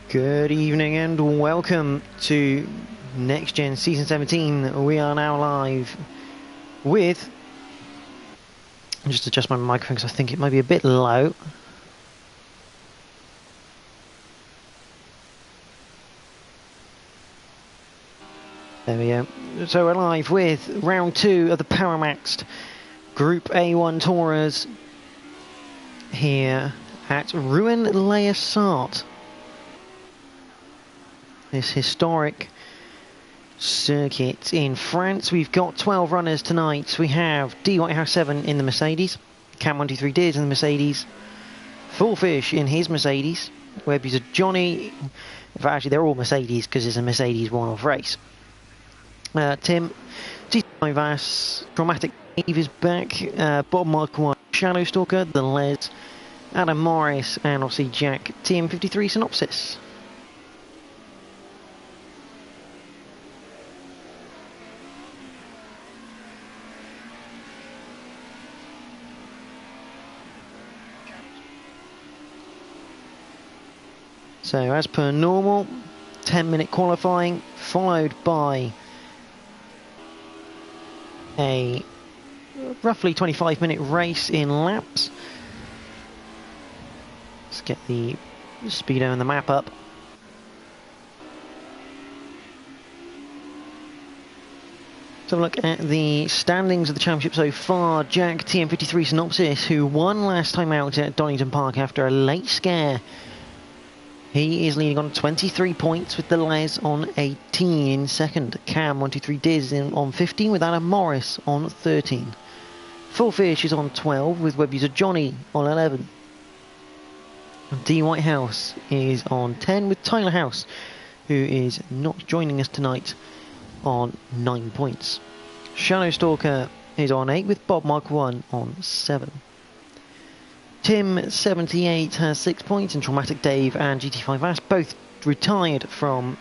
Good evening and welcome to NXTGEN Season 17. We are now live with... I'll just adjust my microphone because I think it might be a bit low. There we go. So we're live with round 2 of the Powermaxed Group A1 Tourers here at Rouen Les Essarts. This historic circuit in France. We've got 12 runners tonight. We have D Whitehouse 7 in the Mercedes, Cam 123 Deers in the Mercedes, Fullfish in his Mercedes, Web User Johnny, in fact actually they're all Mercedes because it's a Mercedes one-off race. Tim, G5 Vass, Dramatic Dave is back, Bob Mark 1, Shadow Stalker, The Les, Adam Morris, and obviously Jack, TM53 Synopsis. So as per normal, 10-minute qualifying, followed by a roughly 25-minute race in laps. Let's get the speedo and the map up. Let's have a look at the standings of the championship so far. Jack, TM53 Synopsis, who won last time out at Donington Park after a late scare. He is leading on 23 points with the Les on 18 in second. Cam 123 Diz on 15 with Adam Morris on 13. Fullfish is on 12 with web user Johnny on 11. D Whitehouse is on 10 with Tyler House, who is not joining us tonight, on 9 points. Shadow Stalker is on 8 with Bob Mark 1 on 7. Tim 78 has 6 points, and Traumatic Dave and GT5 Ass both retired from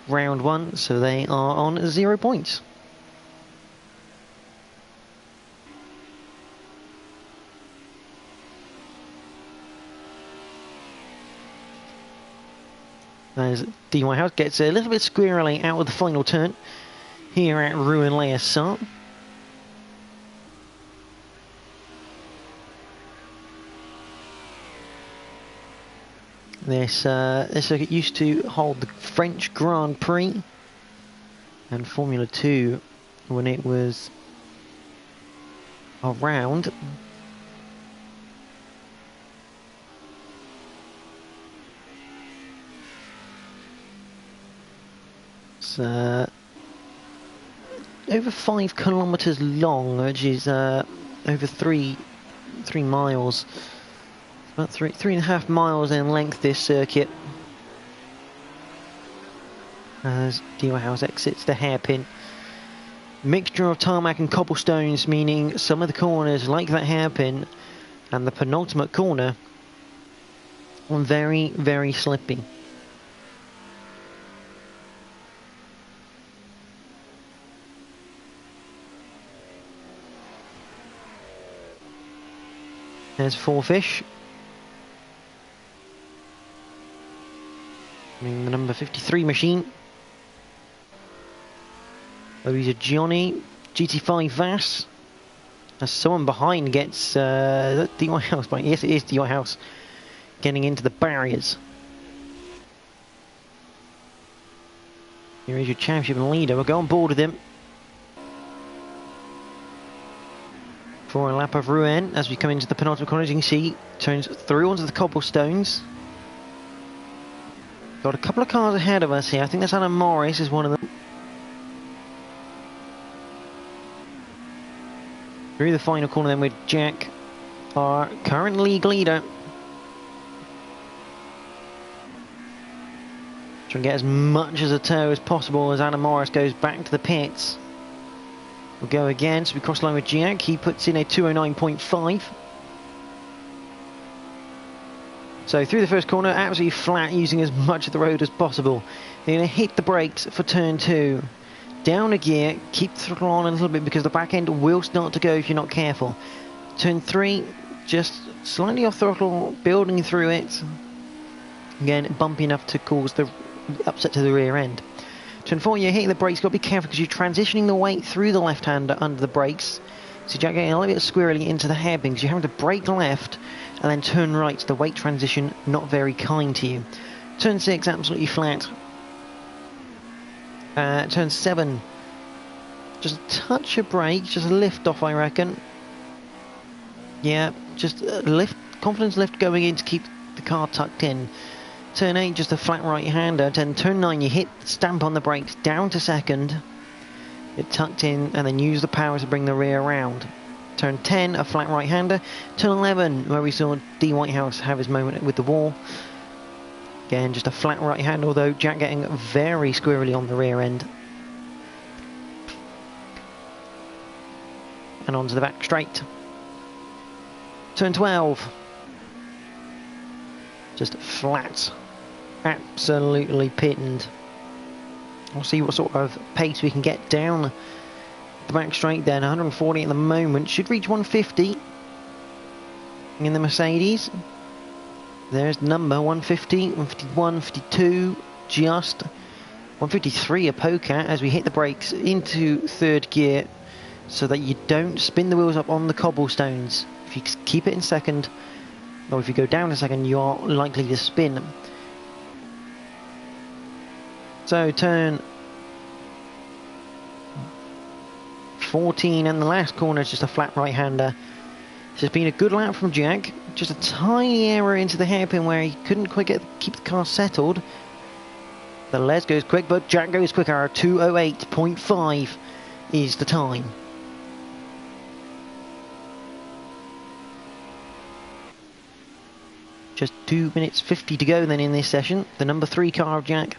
round 1, so they are on 0 points. As D Whitehouse gets a little bit squirrely out of the final turn here at Rouen Les Essarts. This circuit used to hold the French Grand Prix and Formula 2 when it was around. It's over 5 kilometers long, which is over 3 miles. About 3.5 miles in length, this circuit, as D Whitehouse exits the hairpin. Mixture of tarmac and cobblestones, meaning some of the corners, like that hairpin and the penultimate corner, are very, very slippy. There's Fullfish. The number 53 machine. Louisa Johnny, GT5 Vass. As someone behind gets D Whitehouse. Yes, it is D Whitehouse getting into the barriers. Here is your championship leader. We'll go on board with him for a lap of Rouen as we come into the penultimate corner. As you can see, turns through onto the cobblestones. Got a couple of cars ahead of us here. I think that's Adam Morris is one of them. Through the final corner then with Jack, our current league leader. Try and get as much as a tow as possible as Adam Morris goes back to the pits. We'll go again, so we cross the line with Jack. He puts in a 209.5. So through the first corner, absolutely flat, using as much of the road as possible. They're going to hit the brakes for turn 2. Down a gear, keep the throttle on a little bit because the back end will start to go if you're not careful. Turn 3, just slightly off throttle, building through it. Again, bumpy enough to cause the upset to the rear end. Turn 4, you're hitting the brakes, got to be careful because you're transitioning the weight through the left-hander under the brakes. So Jack getting a little bit squirrely into the hairpin because you're having to brake left and then turn right. The weight transition, not very kind to you. Turn 6, absolutely flat. Turn 7, just a touch of brake, just a lift off, I reckon. Yeah, just a lift, confidence lift going in to keep the car tucked in. Turn 8, just a flat right-hander. Then turn 9, you hit, stamp on the brakes, down to second. It tucked in, and then use the power to bring the rear around. Turn 10, a flat right-hander. Turn 11, where we saw D. Whitehouse have his moment with the wall. Again, just a flat right-hand, although Jack getting very squirrely on the rear end. And onto the back straight. Turn 12. Just flat. Absolutely pitted. We'll see what sort of pace we can get down the back straight then. 140 at the moment. Should reach 150 in the Mercedes. There's the number, 150, 151, 52, just 153 a poke at as we hit the brakes into third gear so that you don't spin the wheels up on the cobblestones. If you keep it in second, or if you go down a second, you are likely to spin. So turn 14 and the last corner is just a flat right-hander. This has been a good lap from Jack. Just a tiny error into the hairpin where he couldn't quite keep the car settled. The Les goes quick, but Jack goes quicker. 2:08.5 is the time. Just 2 minutes 50 to go then in this session. The number 3 car of Jack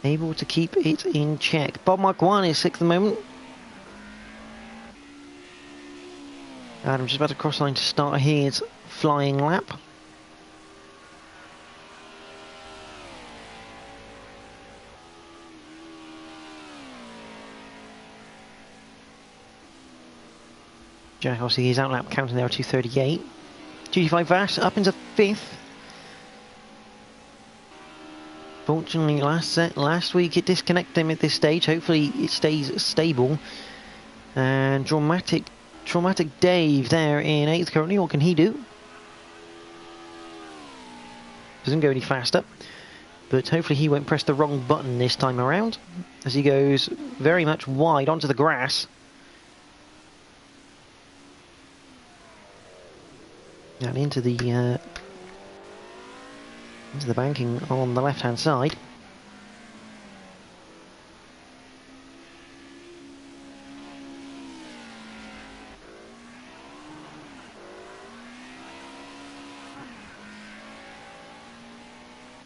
able to keep it in check. Bob Mark 1 is 6th at the moment. And I'm just about to cross line to start his flying lap. Jack obviously his out lap counting there at 2:38. GT5 Vash up into 5th. Fortunately last week it disconnected him at this stage. Hopefully it stays stable. And Dramatic Dave there in 8th currently. What can he do? Doesn't go any faster. But hopefully he won't press the wrong button this time around, as he goes very much wide onto the grass. And into the banking on the left-hand side.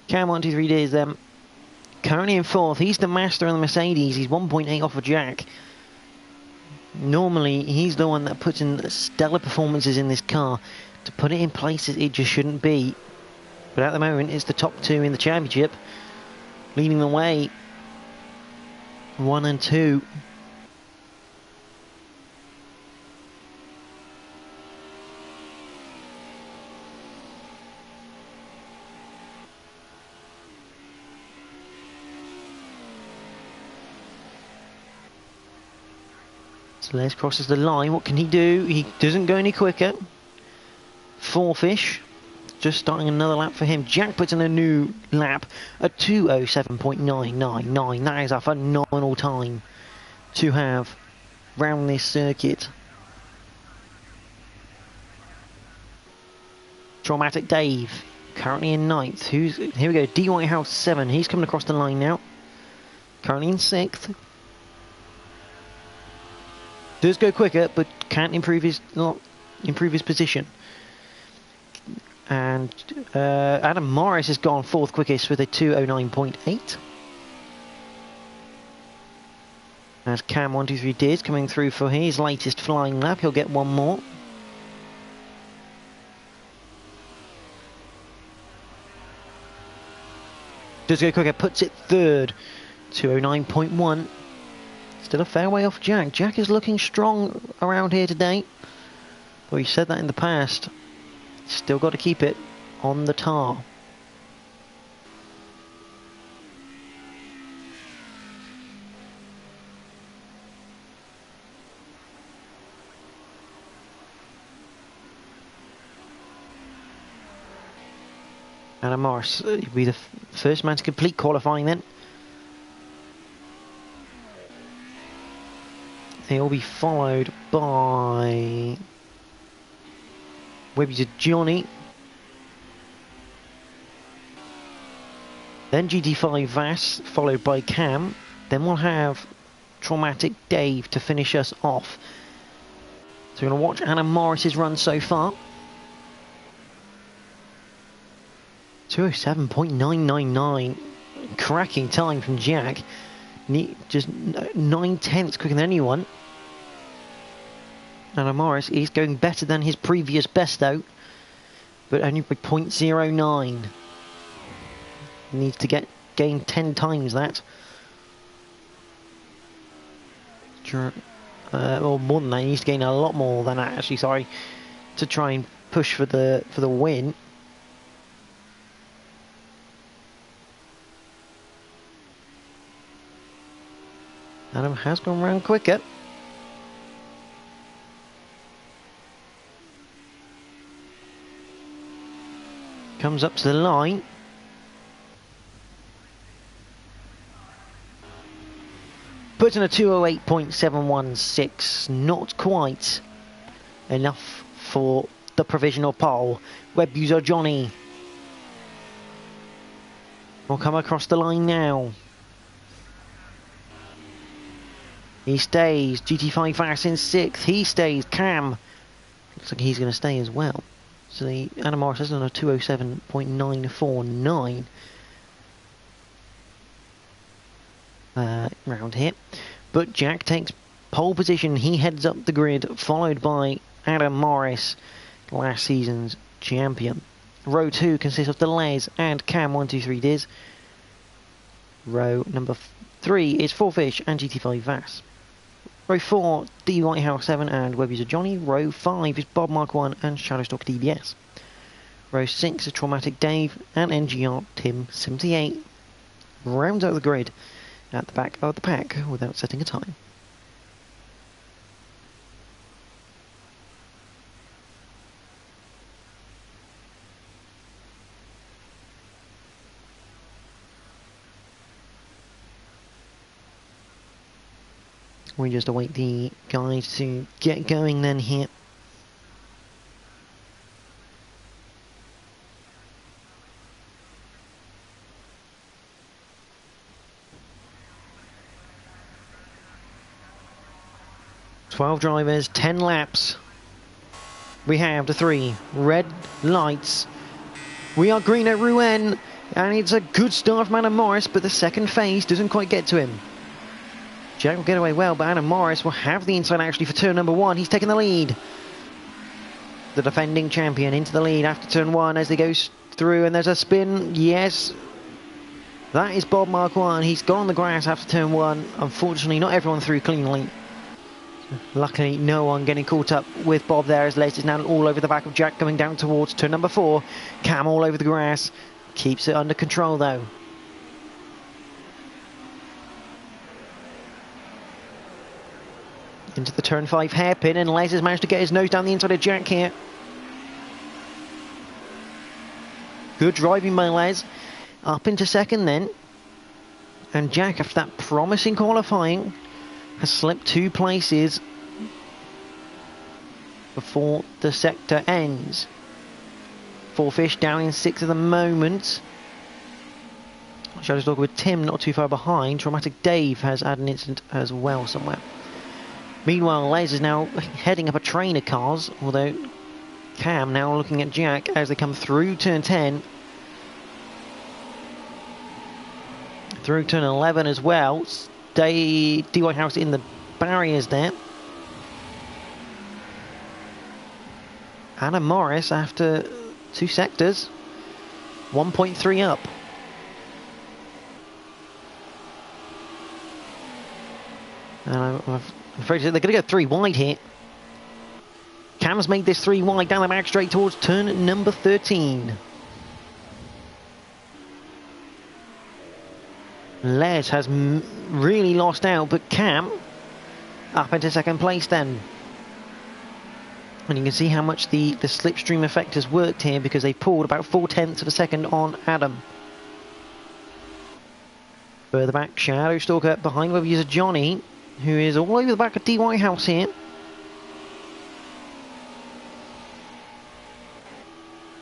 Cam 123 is currently in 4th. He's the master of the Mercedes. He's 1.8 off of Jack. Normally, he's the one that puts in stellar performances in this car. To put it in places it just shouldn't be. But at the moment, it's the top 2 in the championship, leading the way. 1 and 2. So Les crosses the line. What can he do? He doesn't go any quicker. 4-ish. Just starting another lap for him. Jack puts in a new lap at 2:07.999. That is a phenomenal time to have round this circuit. Traumatic Dave currently in 9th. Here we go. D. Whitehouse 7. He's coming across the line now. Currently in 6th. Does go quicker, but can't improve his position. And Adam Morris has gone 4th quickest with a 2:09.8. As Cam 123 Diz coming through for his latest flying lap. He'll get one more. Does go quicker, puts it 3rd. 2:09.1. Still a fair way off Jack. Jack is looking strong around here today. Well, he said that in the past. Still got to keep it on the tar. Adam Morris will be the first man to complete qualifying then. He'll be followed by Webby's Johnny. Then GT5 Vass, followed by Cam. Then we'll have Traumatic Dave to finish us off. So we're going to watch Adam Morris's run so far. 207.999. Cracking time from Jack. Just 9/10 quicker than anyone. Adam Morris is going better than his previous best though, but only by 0.09. He needs to gain 10 times that. Or more than that. He needs to gain a lot more than that actually, sorry, to try and push for the win. Adam has gone round quicker. Comes up to the line. Puts in a 208.716. Not quite enough for the provisional pole. Web user Johnny will come across the line now. He stays. GT5 Vass in 6th. He stays. Cam looks like he's going to stay as well. So the Adam Morris has done a 207.949 round here. But Jack takes pole position. He heads up the grid, followed by Adam Morris, last season's champion. Row 2 consists of Deleuze and Cam 123 Diz. Row number 3 is Four Fish and GT5 Vass. Row 4, D Whitehouse 7 and Web User Johnny. Row 5 is Bob Mark 1 and Shadowstalker DBS. Row 6 is Traumatic Dave and NGR Tim 78. Rounds out the grid at the back of the pack without setting a time. We just await the guys to get going then here. Twelve drivers, 10 laps. We have the 3 red lights. We are green at Rouen, and it's a good start from Adam Morris, but the second phase doesn't quite get to him. Jack will get away well, but Adam Morris will have the inside actually for turn number 1. He's taken the lead. The defending champion into the lead after turn 1 as they go through, and there's a spin. Yes, that is Bob Mark 1. He's gone on the grass after turn 1. Unfortunately, not everyone through cleanly. Luckily, no one getting caught up with Bob there as Les is now all over the back of Jack coming down towards turn number 4. Cam all over the grass. Keeps it under control though. Into the turn 5 hairpin, and Les has managed to get his nose down the inside of Jack here. Good driving by Les. Up into second then. And Jack, after that promising qualifying, has slipped 2 places before the sector ends. Four Fish down in 6th at the moment. Shadowstalker with Tim not too far behind. Traumatic Dave has had an incident as well somewhere. Meanwhile, Les is now heading up a train of cars, although Cam now looking at Jack as they come through turn 10. Through turn 11 as well. D Whitehouse in the barriers there. Adam Morris after 2 sectors. 1.3 up. And I'm afraid they're going to go 3 wide here. Cam's made this 3 wide down the back straight towards turn number 13. Les has really lost out, but Cam up into second place then. And you can see how much the slipstream effect has worked here, because they pulled about 0.4 of a second on Adam. Further back, Shadow Stalker behind web user Johnny, who is all over the back of D Whitehouse here.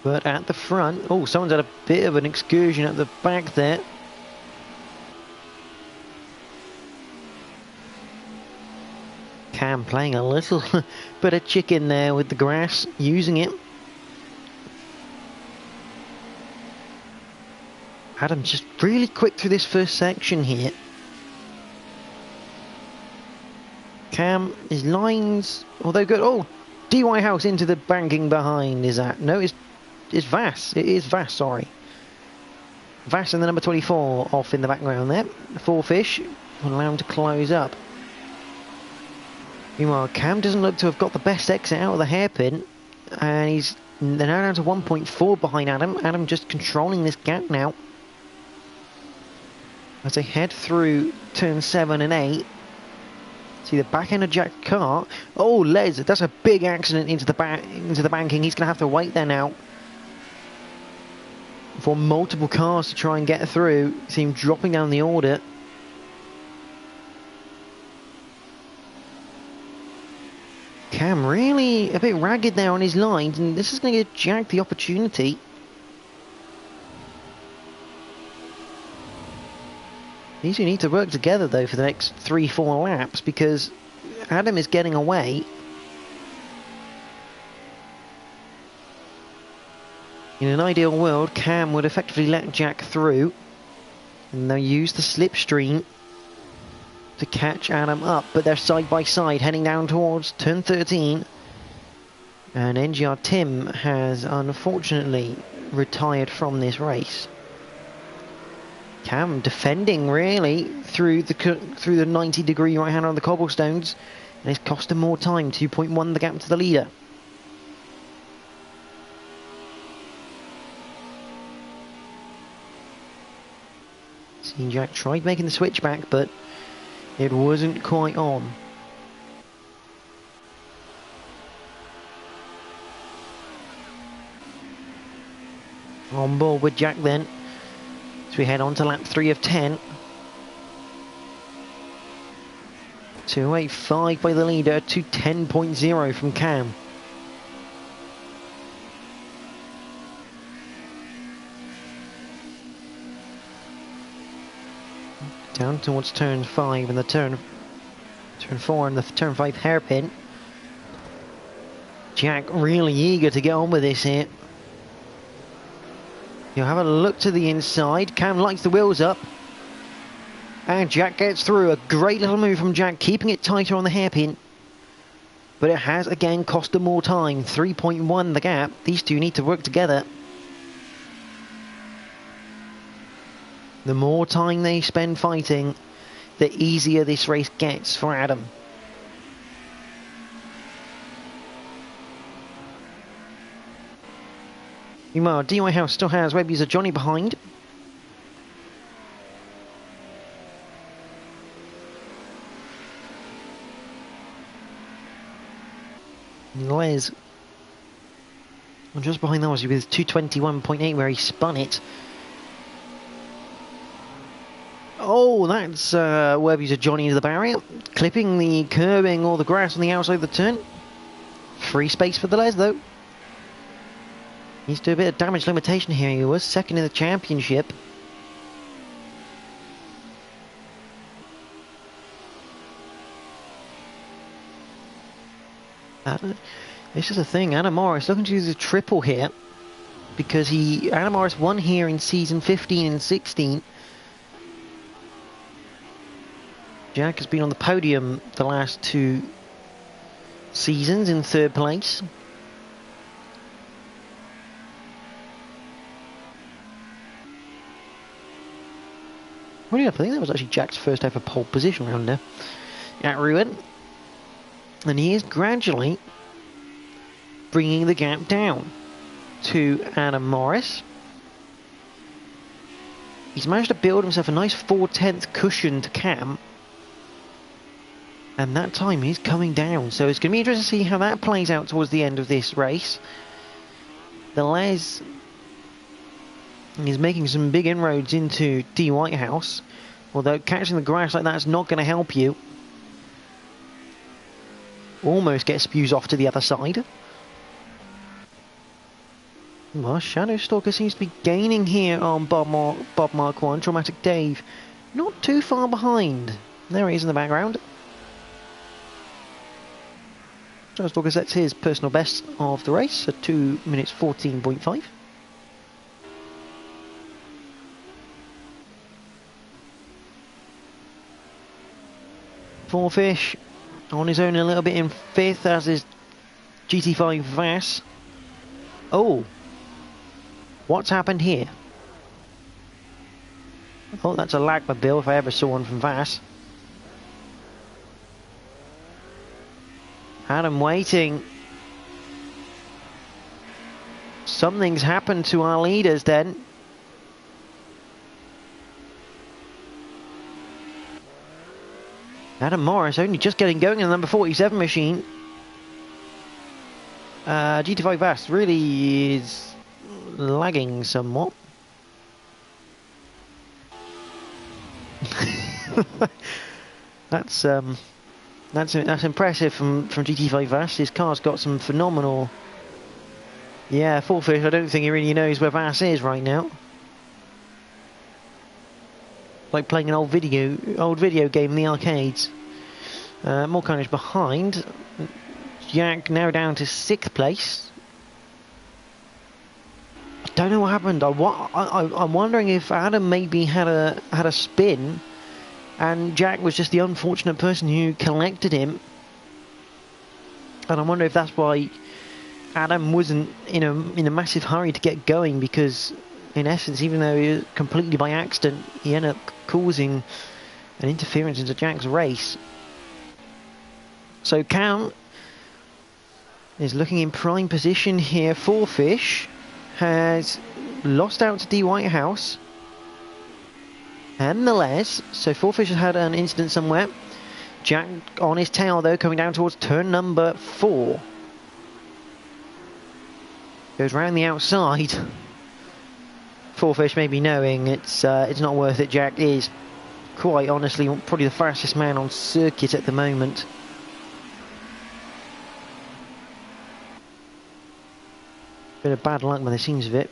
But at the front, oh, someone's had a bit of an excursion at the back there. Cam playing a little bit of chicken there with the grass, using it. Adam's just really quick through this first section here. Cam, his lines, although good. Oh, D Whitehouse into the banking behind, is that? No, it's Vass. It is Vass, sorry. Vass and the number 24 off in the background there. Four fish will allow him to close up. Meanwhile, Cam doesn't look to have got the best exit out of the hairpin, and they're now down to 1.4 behind Adam. Adam just controlling this gap now as they head through turn 7 and 8. See the back end of Jack's car. Oh, Les, that's a big accident into the banking. He's going to have to wait there now for multiple cars to try and get through. See him dropping down the order. Cam really a bit ragged there on his lines, and this is going to give Jack the opportunity. These two need to work together though for the next 3-4 laps, because Adam is getting away. In an ideal world, Cam would effectively let Jack through, and they'll use the slipstream to catch Adam up, but they're side by side heading down towards turn 13, and NGR Tim has unfortunately retired from this race. Cam defending really through the 90-degree right hander on the cobblestones, and it's cost him more time. 2.1 the gap to the leader. See, Jack tried making the switchback, but it wasn't quite on. On board with Jack then, as we head on to lap 3 of 10. 2.85 by the leader to 10.0 from Cam. Down towards turn 5 and the turn 4 and the turn 5 hairpin. Jack really eager to get on with this here. You'll have a look to the inside. Cam lights the wheels up, and Jack gets through. A great little move from Jack, keeping it tighter on the hairpin, but it has again cost them more time. 3.1 the gap. These two need to work together. The more time they spend fighting, the easier this race gets for Adam. Meanwhile, D Whitehouse still has web user Johnny behind. Les just behind those with 221.8 where he spun it. Oh, that's web user Johnny into the barrier, clipping the curbing or the grass on the outside of the turn. Free space for the Les though. Needs to do a bit of damage limitation here. He was second in the championship. This is the thing, Adam Morris looking to use a triple here, because Adam Morris won here in season 15 and 16. Jack has been on the podium the last 2 seasons in 3rd place. Well, yeah, I think that was actually Jack's first ever pole position round there at Rouen. And he is gradually bringing the gap down to Adam Morris. He's managed to build himself a nice 4/10 cushion to Cam. And that time is coming down, so it's going to be interesting to see how that plays out towards the end of this race. The Les is making some big inroads into D. Whitehouse, although catching the grass like that's not going to help you. Almost gets spews off to the other side. Well, Shadow Stalker seems to be gaining here on Bob Mark 1. Traumatic Dave not too far behind. There he is in the background. Shadow Stalker sets his personal best of the race at 2 minutes 14.5. Fourfish on his own a little bit in 5th, as is GT5 Vass. Oh, what's happened here? Oh, that's a Lagmobile if I ever saw one from Vass. Adam waiting. Something's happened to our leaders then. Adam Morris only just getting going in the number 47 machine. GT5 Vass really is lagging somewhat. That's impressive from GT5 Vass. His car's got some phenomenal. Yeah, Fourfish. I don't think he really knows where Vass is right now. Like playing an old video game in the arcades. More carnage behind. Jack now down to 6th place. I don't know what happened. I'm wondering if Adam maybe had a spin, and Jack was just the unfortunate person who collected him. And I wonder if that's why Adam wasn't in a massive hurry to get going, because in essence, even though he was completely by accident, he ended up causing an interference into Jack's race. So Count is looking in prime position here. Fourfish has lost out to D. Whitehouse and the Les. So Fourfish has had an incident somewhere. Jack on his tail though, coming down towards turn number 4. Goes round the outside. Fourfish maybe knowing it's not worth it. Jack is quite honestly probably the fastest man on circuit at the moment. Bit of bad luck by the seams of it.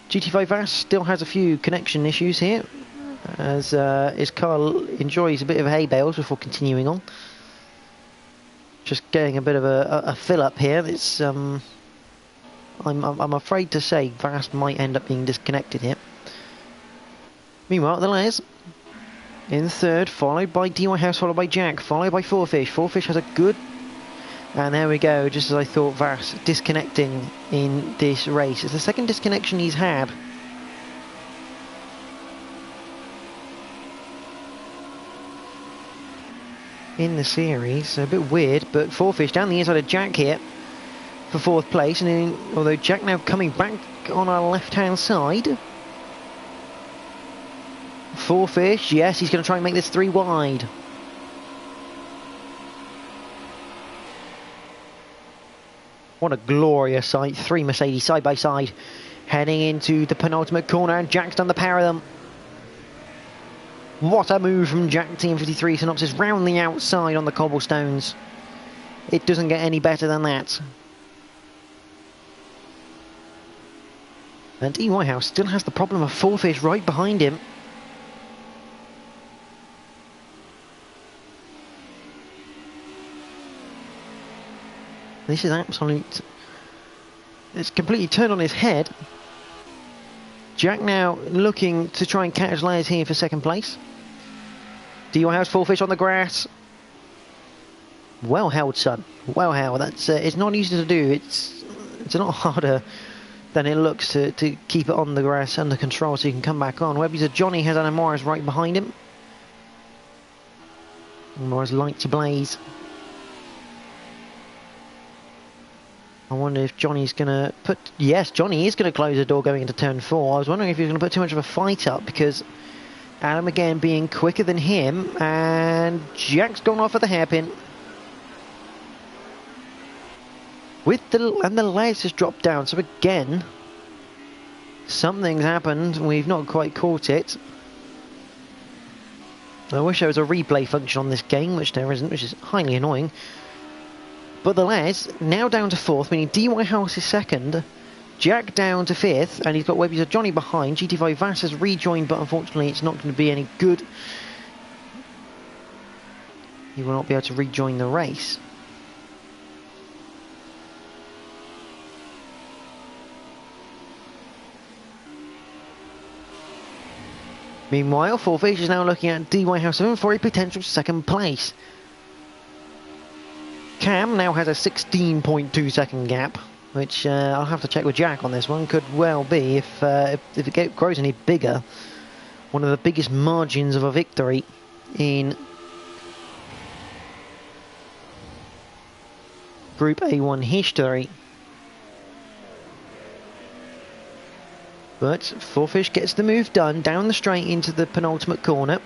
GT5 Vass still has a few connection issues here, as his car enjoys a bit of hay bales before continuing on. Just getting a bit of a fill up here. It's I'm afraid to say Vass might end up being disconnected here. Meanwhile, the Les in 3rd, followed by D. Whitehouse, followed by Jack, followed by Fourfish. Fourfish has a good. And there we go, just as I thought, Vass disconnecting in this race. It's the second disconnection he's had. In the series, so a bit weird, but Fourfish down the inside of Jack here for 4th place. And then, although Jack now coming back on our left-hand side. Fourfish, yes, he's going to try and make this 3 wide. What a glorious sight. 3 Mercedes side by side, heading into the penultimate corner, and Jack's done the pair of them. What a move from Jack TM53 Synopsis round the outside on the cobblestones. It doesn't get any better than that. And D. Whitehouse still has the problem of Fourfish right behind him. This is absolute. It's completely turned on his head. Jack now looking to try and catch Les here for 2nd place. D. Whitehouse, Fourfish on the grass. Well held, son. Well held. That's it's not easy to do. It's a lot harder than it looks to keep it on the grass under control so you can come back on. Webby's a Johnny has Anna Morris right behind him. Morris light to blaze. I wonder if Johnny's going to put. Yes, Johnny is going to close the door going into turn 4. I was wondering if he was going to put too much of a fight up, because Adam again being quicker than him, and Jack's gone off at the hairpin. And the Les has dropped down, so again, something's happened. We've not quite caught it. I wish there was a replay function on this game, which there isn't, which is highly annoying. But the Les now down to 4th, meaning DY House is 2nd. Jack down to 5th, and he's got Webby's Johnny behind. GT5 Vass has rejoined, but unfortunately it's not going to be any good. He will not be able to rejoin the race. Meanwhile, Forfish is now looking at DY House 7 for a potential 2nd place. Cam now has a 16.2 second gap, which I'll have to check with Jack on this one. Could well be, if it grows any bigger, one of the biggest margins of a victory in Group A1 history. But Forfish gets the move done, down the straight into the penultimate corner.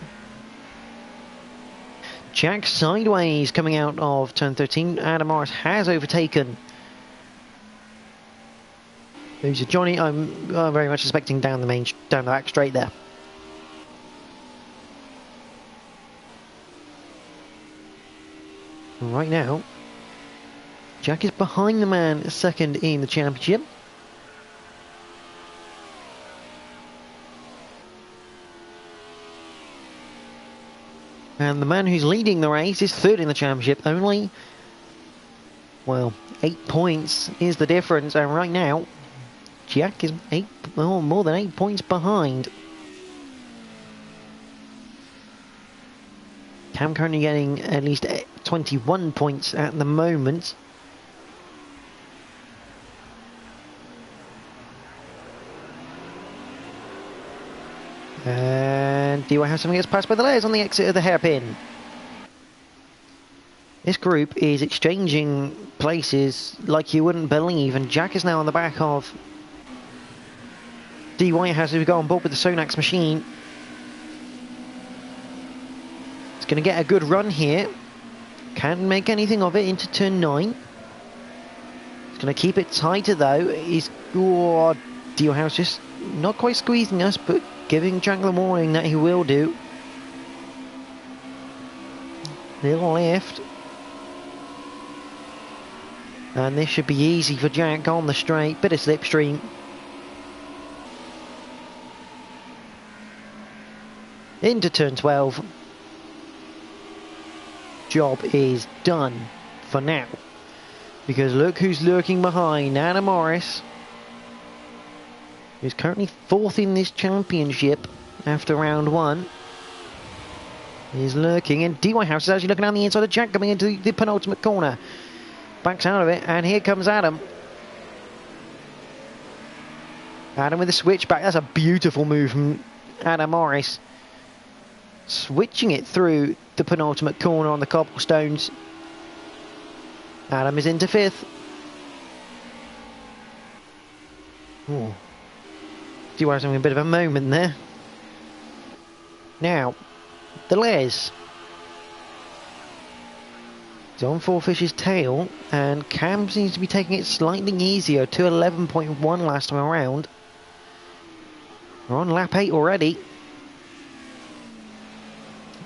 Jack sideways coming out of turn 13. Adam Morris has overtaken. Who's Johnny? I'm very much expecting down the back straight there. Right now, Jack is behind the man 2nd in the championship. And the man who's leading the race is 3rd in the championship. Only, well, 8 points is the difference. And right now, Jack is more than 8 points behind. Cam currently getting at least 21 points at the moment. And DY House gets passed by the Les on the exit of the hairpin. This group is exchanging places like you wouldn't believe, and Jack is now on the back of DY House, who got on board with the Sonax machine. It's going to get a good run here. Can't make anything of it into turn 9. It's going to keep it tighter though. DY House just not quite squeezing us, but giving Jack the warning that he will do. Little lift. And this should be easy for Jack on the straight. Bit of slipstream. Into turn 12. Job is done for now. Because look who's lurking behind. Adam Morris, who's currently 4th in this championship after round 1. He's lurking, and DY House is actually looking down the inside of Jack, coming into the penultimate corner. Backs out of it, and here comes Adam. Adam with the switchback. That's a beautiful move from Adam Morris. Switching it through the penultimate corner on the cobblestones. Adam is into 5th. Ooh. DY House having a bit of a moment there. Now, the Les. It's on Forfish's tail, and Cam seems to be taking it slightly easier, 2:11.1 last time around. We're on lap 8 already,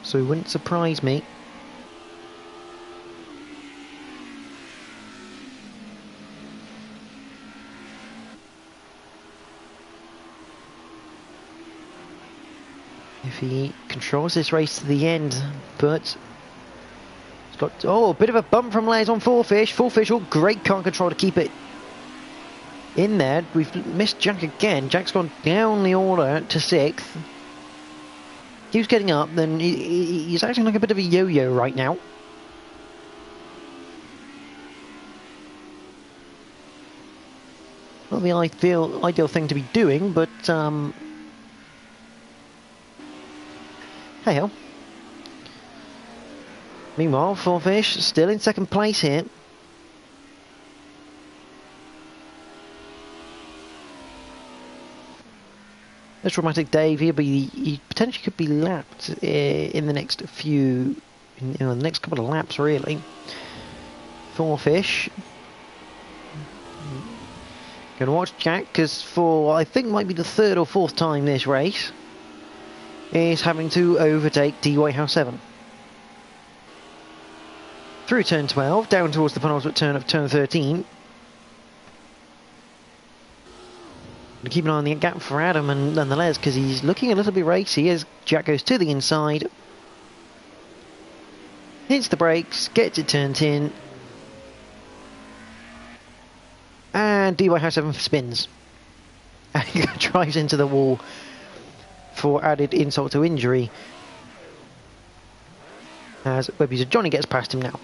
so it wouldn't surprise me. If he controls this race to the end, but got, a bit of a bump from Les on Forfish. Forfish, great car control to keep it in there. We've missed Jack again. Jack's gone down the order to 6th. Keeps getting up, then he's acting like a bit of a yo-yo right now. Not the ideal thing to be doing, but hey-ho. Meanwhile, Forfish still in 2nd place here. That's Dramatic Dave. He potentially could be lapped in the next few, the next couple of laps, really. 4 fish. Gonna watch Jack, because for I think might be the 3rd or 4th time this race, is having to overtake DY House 7. Through turn 12, down towards the penultimate turn of turn 13. Keep an eye on the gap for Adam and nonetheless, because he's looking a little bit racy as Jack goes to the inside. Hits the brakes, gets it turned in. And DY House 7 spins. And he drives into the wall for added insult to injury. As web user Johnny gets past him now.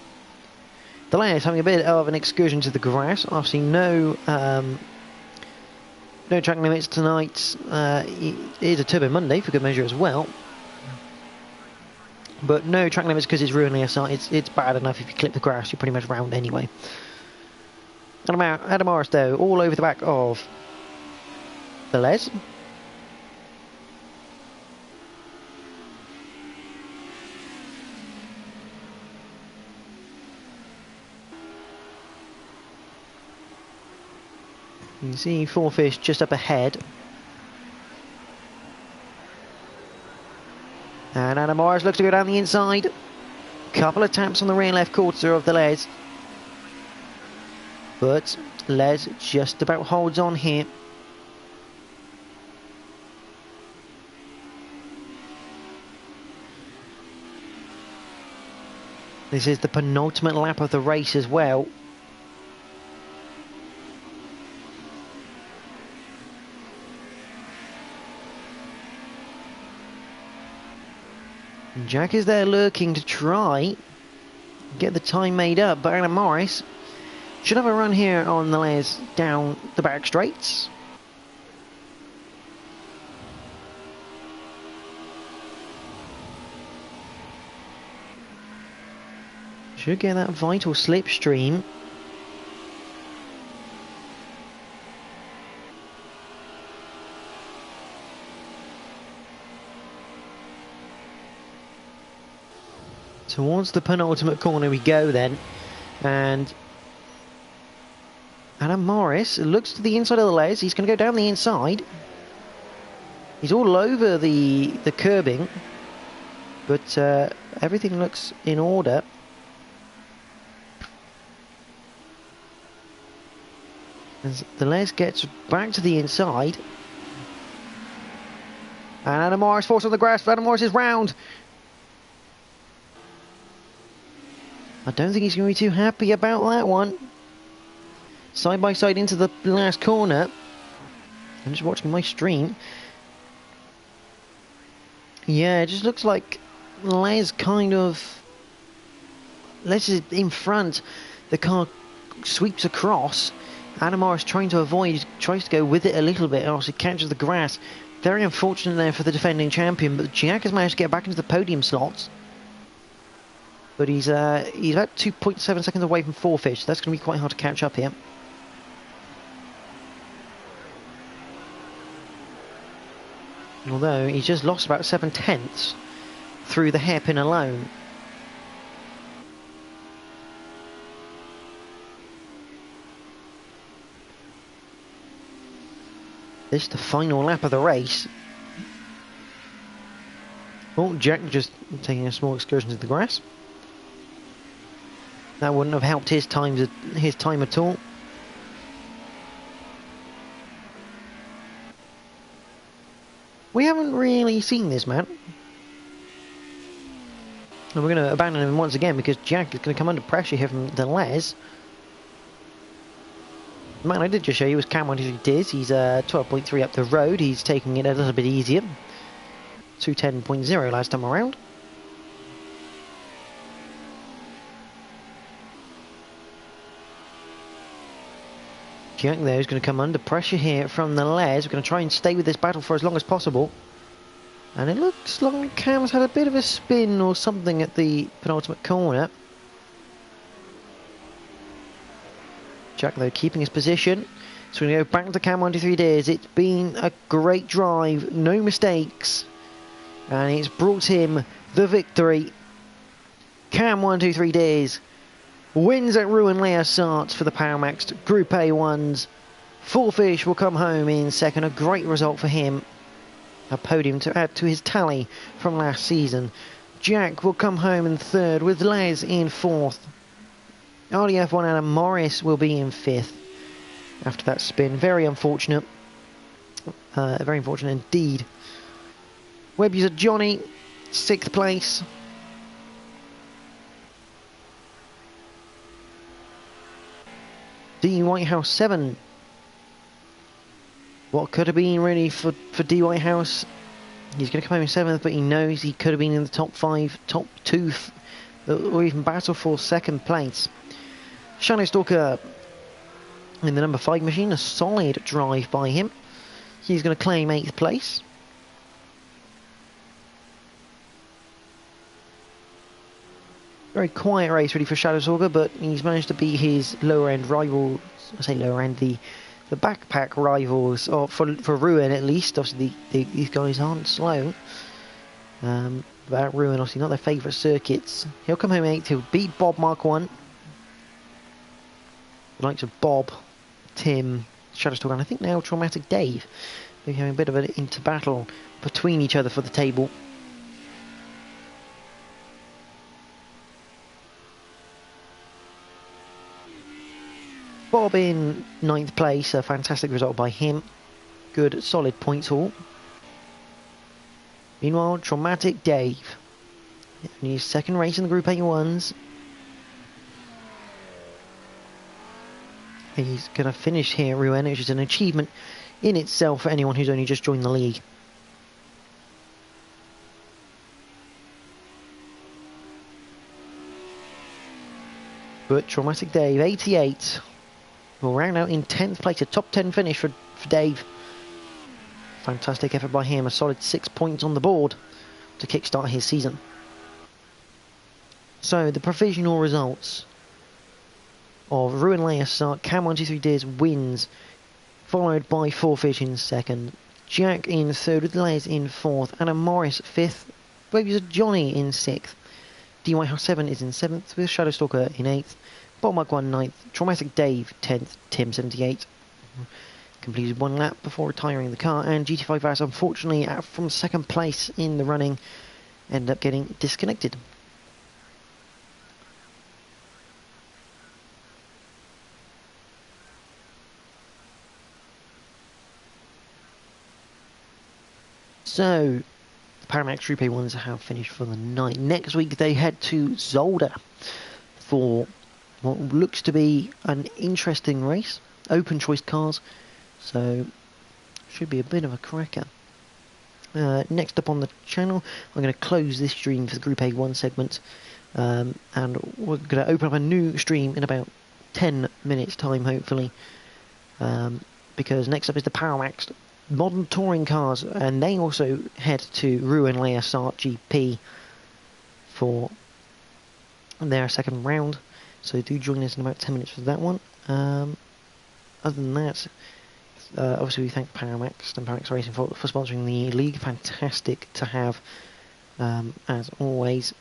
The lane is having a bit of an excursion to the grass. Obviously no track limits tonight. It is a Turbo Monday for good measure as well. But no track limits because it's Rouen Essarts. It's bad enough if you clip the grass, you're pretty much round anyway. Adam Morris though, all over the back of the Les. You can see 4 fish just up ahead. And Adam Morris looks to go down the inside. Couple of taps on the rear left quarter of the Les. But Les just about holds on here. This is the penultimate lap of the race as well. And Jack is there lurking to try get the time made up, but Adam Morris should have a run here on the Les down the back straights. Should get that vital slipstream. Towards the penultimate corner we go then, and Adam Morris looks to the inside of the Les. He's going to go down the inside. He's all over the curbing, but everything looks in order. As the Les gets back to the inside, and Adam Morris forced on the grass. Adam Morris is round. I don't think he's going to be too happy about that one. Side by side into the last corner. I'm just watching my stream. Yeah, it just looks like Les is in front. The car sweeps across. Adam Morris trying to avoid, tries to go with it a little bit, else it catches the grass. Very unfortunate there for the defending champion, but Jack has managed to get back into the podium slots. But he's about 2.7 seconds away from 4 fish, so that's going to be quite hard to catch up here. Although he's just lost about 7/10 through the hairpin alone. This is the final lap of the race. Oh, Jack just taking a small excursion to the grass. That wouldn't have helped his time at all. We haven't really seen this man. And we're going to abandon him once again because Jack is going to come under pressure here from the Les. The man I did just show you was Cam Diz. He's 12.3 up the road. He's taking it a little bit easier. 210.0 last time around. Jack there is going to come under pressure here from the Les. We're going to try and stay with this battle for as long as possible. And it looks like Cam's had a bit of a spin or something at the penultimate corner. Jack though keeping his position. So we go back to Cam 123 Days. It's been a great drive, no mistakes, and it's brought him the victory. Cam 123 Days wins at Rouen Essarts for the Powermax Group A1s. Fourfish will come home in second, a great result for him. A podium to add to his tally from last season. Jack will come home in third with Les in fourth. RDF1 Adam Morris will be in fifth after that spin. Very unfortunate. Very unfortunate indeed. Web user Johnny, 6th place. D Whitehouse 7. What could have been really for D Whitehouse? He's going to come home in 7th, but he knows he could have been in the top 5, top 2, or even battle for 2nd place. Shadowstalker in the number 5 machine, a solid drive by him. He's going to claim 8th place. Very quiet race really for Shadowstalker, but he's managed to beat his lower end rivals. I say lower end, the backpack rivals, or for Rouen at least. Obviously these guys aren't slow. But at Rouen, obviously not their favourite circuits. He'll come home 8th. He'll beat Bob Mark 1. The likes of Bob, Tim, Shadowstalker, and I think now Traumatic Dave. They're having a bit of an inter-battle between each other for the table. Bob in 9th place, a fantastic result by him. Good, solid points haul. Meanwhile, Traumatic Dave in his 2nd race in the Group A1s. He's going to finish here at Rouen, which is an achievement in itself for anyone who's only just joined the league. But Traumatic Dave, 88, will round out in 10th place, a top 10 finish for Dave. Fantastic effort by him, a solid 6 points on the board to kickstart his season. So, the provisional results of Rouen Essarts, Cam 123 Days wins, followed by Fourfish in 2nd, Jack in 3rd with Les in 4th, Adam Morris 5th, Web user Johnny in 6th, D Whitehouse 7 is in 7th with Shadowstalker in 8th, Bob Mark 1 9th, Traumatic Dave 10th, Tim 78 completed 1 lap before retiring the car, and GT5 Vass unfortunately out from 2nd place in the running ended up getting disconnected. So, the Paramax Group A1s have finished for the night. Next week they head to Zolder for what looks to be an interesting race. Open choice cars, so should be a bit of a cracker. Next up on the channel, I'm going to close this stream for the Group A1 segment, and we're going to open up a new stream in about 10 minutes time, hopefully, because next up is the Paramax Modern Touring Cars, and they also head to Rouen Essarts GP for their 2nd round, so do join us in about 10 minutes for that one. Other than that, obviously we thank Paramax and Paramax Racing for sponsoring the league. Fantastic to have, as always.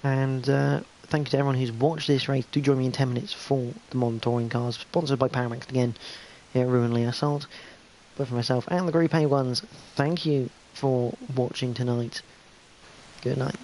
And thank you to everyone who's watched this race. Do join me in 10 minutes for the Modern Touring Cars, sponsored by Paramax again here at Rouen Essarts. But for myself and the Group A1s, thank you for watching tonight. Good night.